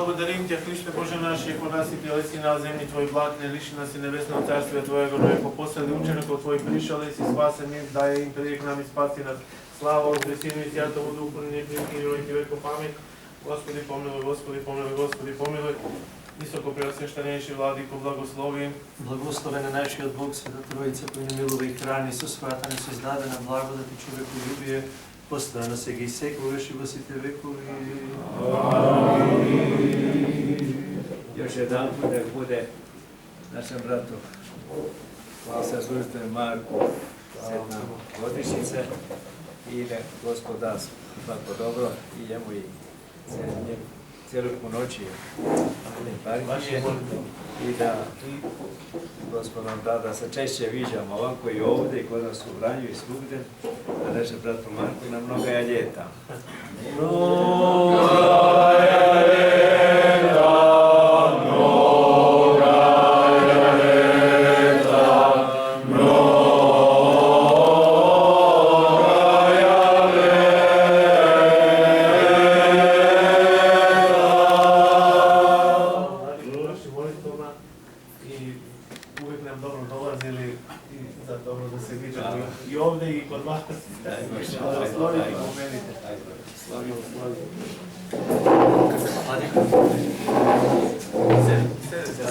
Благодарим Тя, Христе Боже наш, яко нас и телеси на землji Твои благ, не лиши нас и небесного царствия Твоего, но яко послали учеников Твоих пришел и си спасен им, дай им придек нам и спаси нас. Слава Отцу и Сину и Святому Духу, ныне и во веки веков. Амин. Господи помилуй, Господи помилуй, Господи помилуй. Високо преосвещенейши Владико, благослови. Благословен е нашиот Бог, Света Троица, кој не милува и храни со својата несоздадена благодат и човеколюбие, постојано сега и секогаш и во сите векови. Još jedan put da bude našem bratu Vlasa Služitelj Marku 7. godišnjice i da Gospod da svako dobro i njemu i cijelu noći i da Gospod nam da se češće viđamo ovako i ovdje i kod nas u Vranju i svugdje, da našem bratu Marku na mnoga ljeta. Sede se,